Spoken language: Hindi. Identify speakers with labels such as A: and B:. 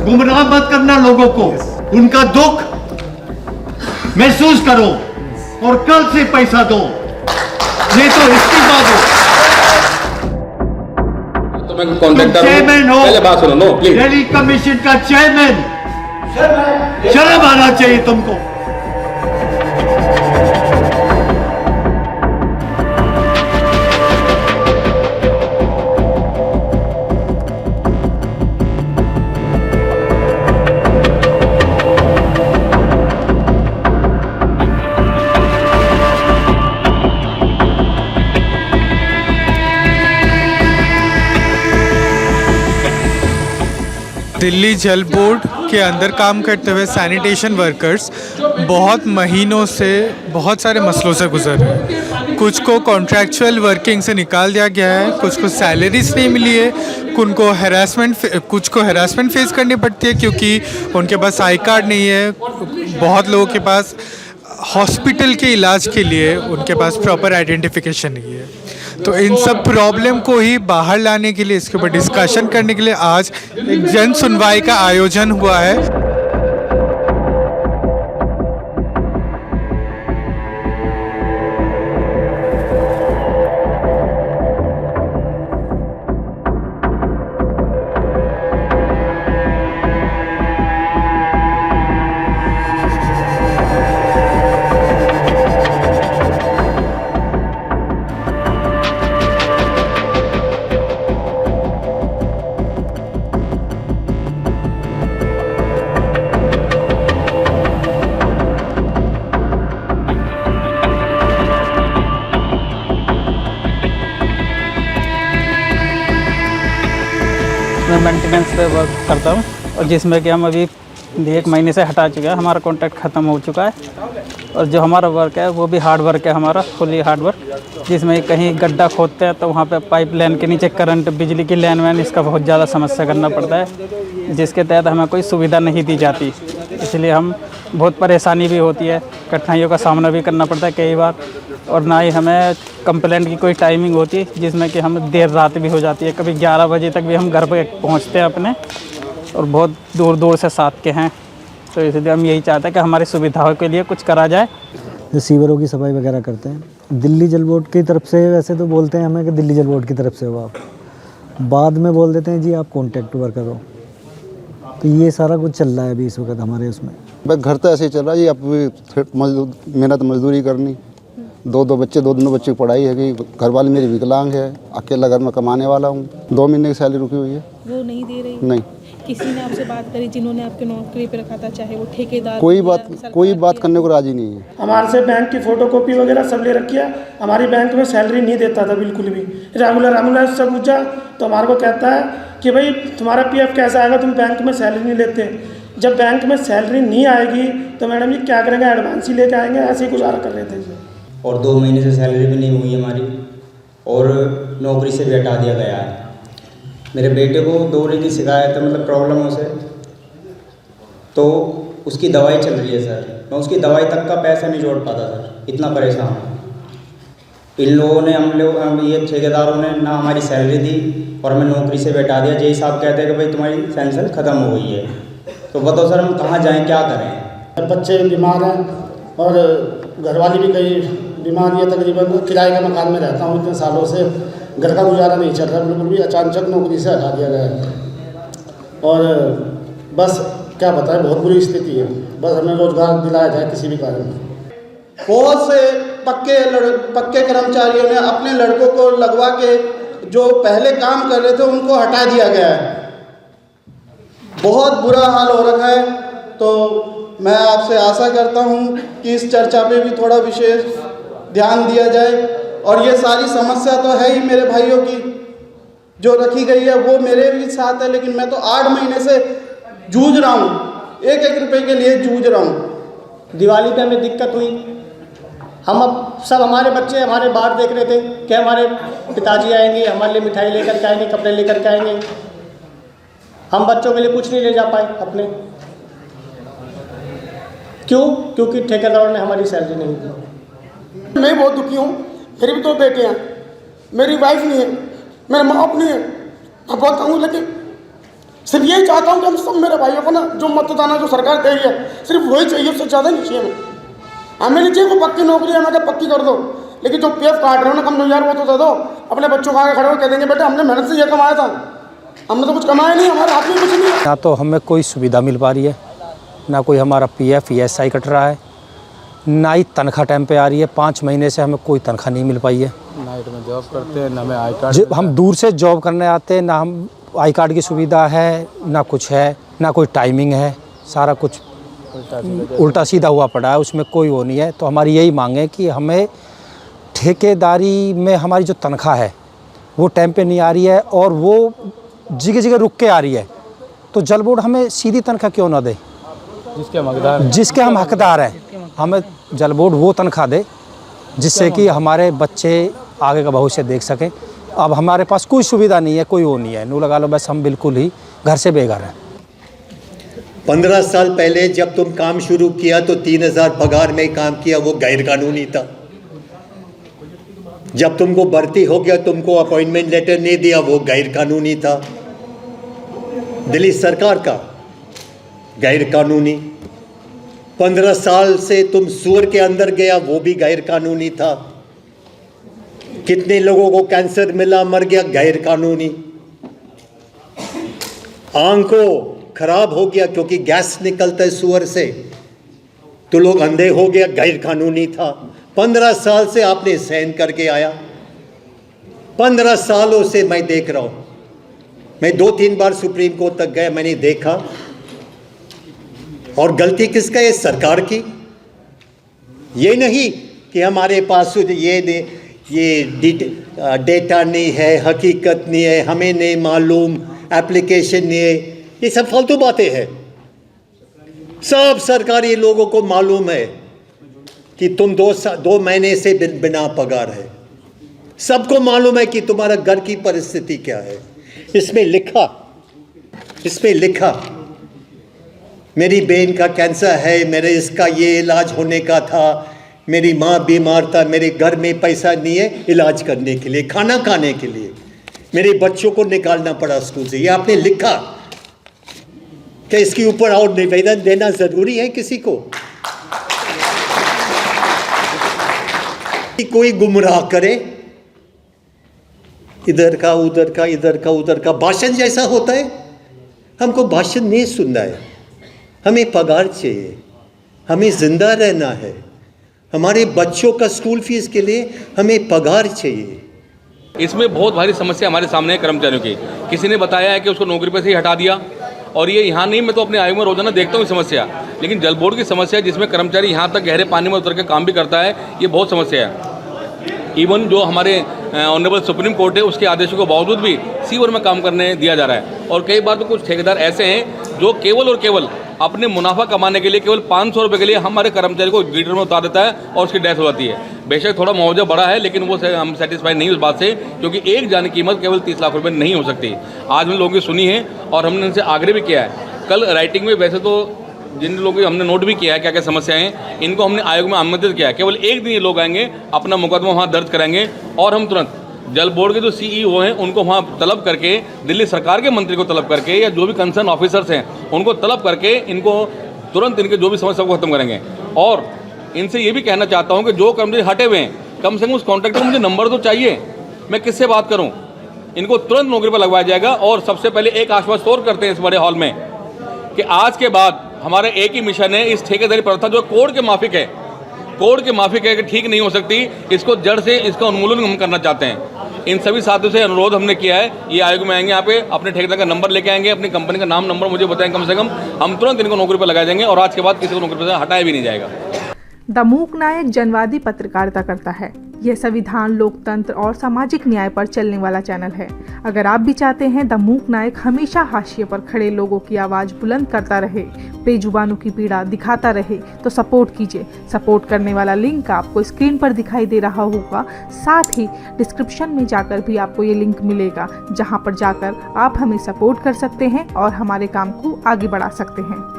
A: गुमराह मत करना लोगों को, उनका दुख महसूस करो और कल से पैसा दो, नहीं तो इस्तीफा दो।
B: तो मैं कॉन्ट्रैक्टर
A: चेयरमैन हो,
B: पहले बात सुनो। No please.
A: दिल्ली कमीशन का चेयरमैन, शर्म आना चाहिए तुमको।
C: दिल्ली जल बोर्ड के अंदर काम करते हुए सैनिटेशन वर्कर्स बहुत महीनों से बहुत सारे मसलों से गुजर रहे हैं। कुछ को कॉन्ट्रैक्चुअल वर्किंग से निकाल दिया गया है, कुछ को सैलरीज नहीं मिली है, कुछ को हैरेसमेंट फेस करनी पड़ती है क्योंकि उनके पास आई कार्ड नहीं है। बहुत लोगों के पास हॉस्पिटल के इलाज के लिए उनके पास प्रॉपर आइडेंटिफिकेशन नहीं है। तो इन सब प्रॉब्लम को ही बाहर लाने के लिए, इसके ऊपर डिस्कशन करने के लिए आज एक जन सुनवाई का आयोजन हुआ है।
D: मैं मेंटेनेंस पे वर्क करता हूँ और जिसमें कि हम अभी 1 महीने से हटा चुके हैं। हमारा कॉन्ट्रैक्ट ख़त्म हो चुका है और जो हमारा वर्क है वो भी हार्ड वर्क है, हमारा फुली हार्ड वर्क, जिसमें कहीं गड्ढा खोदते हैं तो वहाँ पे पाइप लाइन के नीचे करंट, बिजली की लाइन वैन, इसका बहुत ज़्यादा समस्या करना पड़ता है, जिसके तहत हमें कोई सुविधा नहीं दी जाती। इसलिए हम बहुत परेशानी भी होती है, कठिनाइयों का सामना भी करना पड़ता है कई बार, और ना ही हमें कंप्लेंट की कोई टाइमिंग होती है जिसमें कि हमें देर रात भी हो जाती है। कभी 11 बजे तक भी हम घर पर पहुंचते हैं अपने, और बहुत दूर दूर से साथ के हैं। तो इसलिए हम यही चाहते हैं कि हमारी सुविधाओं के लिए कुछ करा जाए।
E: जो सीवरों की सफाई वगैरह करते हैं दिल्ली जल बोर्ड की तरफ से, वैसे तो बोलते हैं हमें कि दिल्ली जल बोर्ड की तरफ से हो आप, बाद में बोल देते हैं जी आप कॉन्ट्रैक्ट वर्कर हो। तो ये सारा कुछ चल रहा है अभी इस वक्त हमारे उसमें।
F: भाई घर तो ऐसे ही चल रहा है जी, अब मेहनत मजदूरी करनी, दो बच्चे की पढ़ाई है कि घर वाली मेरी विकलांग है, अकेला घर में कमाने वाला हूँ। 2 महीने की सैलरी रुकी हुई है।
G: वो नहीं दे रही?
F: नहीं।
G: किसी ने आपसे बात करी जिन्होंने आपके नौकरी पे रखा था, चाहे वो ठेकेदार?
F: कोई बात करने को राजी नहीं है।
H: हमारे से बैंक की फोटोकॉपी वगैरह सब ले रखी है। हमारी बैंक में सैलरी नहीं देता था बिल्कुल भी। रेगुलर सब पूछा तो हमारे को कहता है कि भाई तुम्हारा PF कैसा आएगा, तुम बैंक में सैलरी नहीं लेते। जब बैंक में सैलरी नहीं आएगी तो मैडम जी क्या करेंगे, एडवांस ही लेके आएंगे, ऐसे ही गुजारा कर रहे थे।
I: और 2 महीने से सैलरी भी नहीं हुई हमारी, और नौकरी से भी हटा दिया गया है। मेरे बेटे को दौरे की शिकायत है, मतलब प्रॉब्लम से, तो उसकी दवाई चल रही है सर। मैं उसकी दवाई तक का पैसा नहीं जोड़ पाता सर, इतना परेशान हूँ। इन लोगों ने, हम ये ठेकेदारों ने ना हमारी सैलरी दी और हमें नौकरी से बैठा दिया। जय साहब कहते हैं कि भाई तुम्हारी पेंशन ख़त्म हो गई है। तो बताओ सर हम कहाँ जाएँ, क्या करें?
H: बच्चे बीमार हैं और घरवाली भी कई बीमार है। तकरीबन किराए के मकान में रहता हूँ इतने सालों से, घर का गुजारा नहीं चल रहा बिल्कुल भी। अचानक नौकरी से हटा दिया गया है और बस क्या बताएं, बहुत बुरी स्थिति है। बस हमें रोजगार दिलाया जाए किसी भी कारण।
J: बहुत से पक्के कर्मचारियों ने अपने लड़कों को लगवा के जो पहले काम कर रहे थे उनको हटा दिया गया है। बहुत बुरा हाल हो रखा है। तो मैं आपसे आशा करता हूं कि इस चर्चा पे भी थोड़ा विशेष ध्यान दिया जाए। और ये सारी समस्या तो है ही मेरे भाइयों की जो रखी गई है, वो मेरे भी साथ है, लेकिन मैं तो 8 महीने से जूझ रहा हूँ, 1-1 रुपये के लिए जूझ रहा हूँ।
K: दिवाली पे हमें दिक्कत हुई। हम अब सब हमारे बच्चे हमारे बाहर देख रहे थे कि हमारे पिताजी आएंगे, हमारे लिए मिठाई लेकर के आएंगे, कपड़े लेकर के आएंगे। हम बच्चों के लिए कुछ नहीं ले जा पाए अपने। क्यों? क्योंकि ठेकेदारों ने हमारी सैलरी नहीं दी।
H: मैं बहुत दुखी हूँ। मेरे भी 2 बेटे हैं, मेरी वाइफ नहीं है, मेरे माँ बाप नहीं है। मैं बहुत कहूँ लेकिन सिर्फ यही चाहता हूँ कि हम सब मेरे भाइयों को ना जो मतदान जो सरकार दे रही है सिर्फ वही चाहिए, उससे ज़्यादा नहीं चाहिए हमें नहीं चाहिए। वो पक्की नौकरी है, हमें पक्की कर दो, लेकिन जो पीएफ काट रहे हो ना कम 9,000 वो तो दे दो। अपने बच्चों को आगे खड़े हो कह देंगे बेटा हमने मेहनत से ये कमाया था, हमने तो कुछ कमाया नहीं, हमारे हाथ में कुछ नहीं है।
L: ना तो हमें कोई सुविधा मिल पा रही है, ना कोई हमारा पीएफ ESI कट रहा है, ना ही तनख्वाह टाइम पे आ रही है। 5 महीने से हमें कोई तनख्वाह नहीं मिल पाई है।
C: नाइट में जॉब करते हैं, ना हमें आई कार्ड,
L: हम दूर से जॉब करने आते हैं, ना हम आई कार्ड की सुविधा है, ना कुछ है, ना कोई टाइमिंग है, सारा कुछ उल्टा सीधा हुआ पड़ा है, उसमें कोई वो नहीं है। तो हमारी यही मांग है कि हमें ठेकेदारी में हमारी जो तनख्वाह है वो टाइम पे नहीं आ रही है और वो जगह जगह रुक के आ रही है। तो जल बोर्ड हमें सीधी तनख्वाह क्यों ना दे, जिसके हम हकदार हैं। हमें जल बोर्ड वो तनख्वाह दे जिससे कि हमारे बच्चे आगे का भविष्य देख सकें। अब हमारे पास कोई सुविधा नहीं है, कोई वो नहीं है, नू लगा लो बस हम बिल्कुल ही घर से बेघर हैं।
A: 15 साल पहले जब तुम काम शुरू किया तो 3,000 पगार में काम किया, वो गैर कानूनी था। जब तुमको भर्ती हो गया तुमको अपॉइंटमेंट लेटर नहीं दिया, वो गैर कानूनी था। दिल्ली सरकार का गैर कानूनी। 15 साल से तुम सुअर के अंदर गया, वो भी गैर कानूनी था। कितने लोगों को कैंसर मिला, मर गया, गैर कानूनी। आंखों खराब हो गया क्योंकि गैस निकलता है सुअर से, तो लोग अंधे हो गया, गैर कानूनी था। 15 साल से आपने सहन करके आया। 15 सालों से मैं देख रहा हूं। मैं 2-3 बार सुप्रीम कोर्ट तक गया, मैंने देखा। और गलती किसका है? सरकार की। ये नहीं कि हमारे पास ये डेटा नहीं है, हकीकत नहीं है, हमें नहीं मालूम, एप्लीकेशन नहीं है, ये सब फालतू बातें हैं। सब सरकारी लोगों को मालूम है कि तुम 2 महीने से बिना पगार है। सबको मालूम है कि तुम्हारा घर की परिस्थिति क्या है। इसमें लिखा मेरी बहन का कैंसर है, मेरे इसका ये इलाज होने का था, मेरी माँ बीमार था, मेरे घर में पैसा नहीं है इलाज करने के लिए, खाना खाने के लिए, मेरे बच्चों को निकालना पड़ा स्कूल से। ये आपने लिखा। क्या इसके ऊपर और निवेदन देना जरूरी है किसी को? कोई गुमराह करे, इधर का उधर का, इधर का उधर का, भाषण जैसा होता है। हमको भाषण नहीं सुनना है, हमें पगार चाहिए, हमें जिंदा रहना है। हमारे बच्चों का स्कूल फीस के लिए हमें पगार चाहिए।
B: इसमें बहुत भारी समस्या हमारे सामने है कर्मचारियों की। किसी ने बताया है कि उसको नौकरी पर से ही हटा दिया, और ये यहाँ नहीं, मैं तो अपने आयोग में रोजाना देखता हूँ समस्या। लेकिन जल बोर्ड की समस्या जिसमें कर्मचारी यहाँ तक गहरे पानी में उतर के काम भी करता है, ये बहुत समस्या है। इवन जो हमारे ऑनरेबल सुप्रीम कोर्ट है उसके आदेशों के बावजूद भी सीवर में काम करने दिया जा रहा है। और कई बार तो कुछ ठेकेदार ऐसे हैं जो केवल और केवल अपने मुनाफा कमाने के लिए केवल 500 रुपये के लिए हमारे कर्मचारी को ग्रीडर में उतार देता है और उसकी डेथ हो जाती है। बेशक थोड़ा मुआवजा बड़ा है, लेकिन वो हम सेटिस्फाई नहीं उस बात से, क्योंकि एक जान की कीमत केवल 30 लाख रुपये नहीं हो सकती। आज हमने लोगों की सुनी है और हमने उनसे आग्रह भी किया है। कल राइटिंग में वैसे तो जिन लोगों की हमने नोट भी किया है क्या क्या समस्याएं हैं, इनको हमने आयोग में आमंत्रित किया है। केवल एक दिन ये लोग आएंगे, अपना मुकदमा वहाँ दर्ज कराएंगे और हम तुरंत जल बोर्ड के जो CEO हैं उनको वहाँ तलब करके, दिल्ली सरकार के मंत्री को तलब करके, या जो भी कंसर्न ऑफिसर्स हैं उनको तलब करके इनको तुरंत इनके जो भी समस्या को खत्म करेंगे। और इनसे ये भी कहना चाहता हूँ कि जो कर्मचारी हटे हुए हैं, कम से कम उस कॉन्ट्रैक्टर को मुझे नंबर तो चाहिए, मैं किससे बात करूँ। इनको तुरंत नौकरी पर लगवाया जाएगा। और सबसे पहले एक आश्वासन और करते हैं इस बड़े हॉल में कि आज के बाद हमारा एक ही मिशन है, इस ठेकेदारी प्रथा जो कोड के माफिक है, कि ठीक नहीं हो सकती, इसको जड़ से इसका उन्मूलन हम करना चाहते हैं। इन सभी साथियों से अनुरोध हमने किया है, ये आयोग में आएंगे, यहाँ पे अपने ठेकेदार का नंबर लेके आएंगे, अपनी कंपनी का नाम नंबर मुझे बताएं कम से कम, हम तुरंत इनको नौकरी पर लगा देंगे और आज के बाद किसी को नौकरी पर हटाया भी नहीं जाएगा।
G: द मूक नायक जनवादी पत्रकारिता करता है। यह संविधान, लोकतंत्र और सामाजिक न्याय पर चलने वाला चैनल है। अगर आप भी चाहते हैं द मूक नायक हमेशा हाशिए पर खड़े लोगों की आवाज़ बुलंद करता रहे, बेजुबानों की पीड़ा दिखाता रहे, तो सपोर्ट कीजिए। सपोर्ट करने वाला लिंक आपको स्क्रीन पर दिखाई दे रहा होगा। साथ ही डिस्क्रिप्शन में जाकर भी आपको ये लिंक मिलेगा, जहाँ पर जाकर आप हमें सपोर्ट कर सकते हैं और हमारे काम को आगे बढ़ा सकते हैं।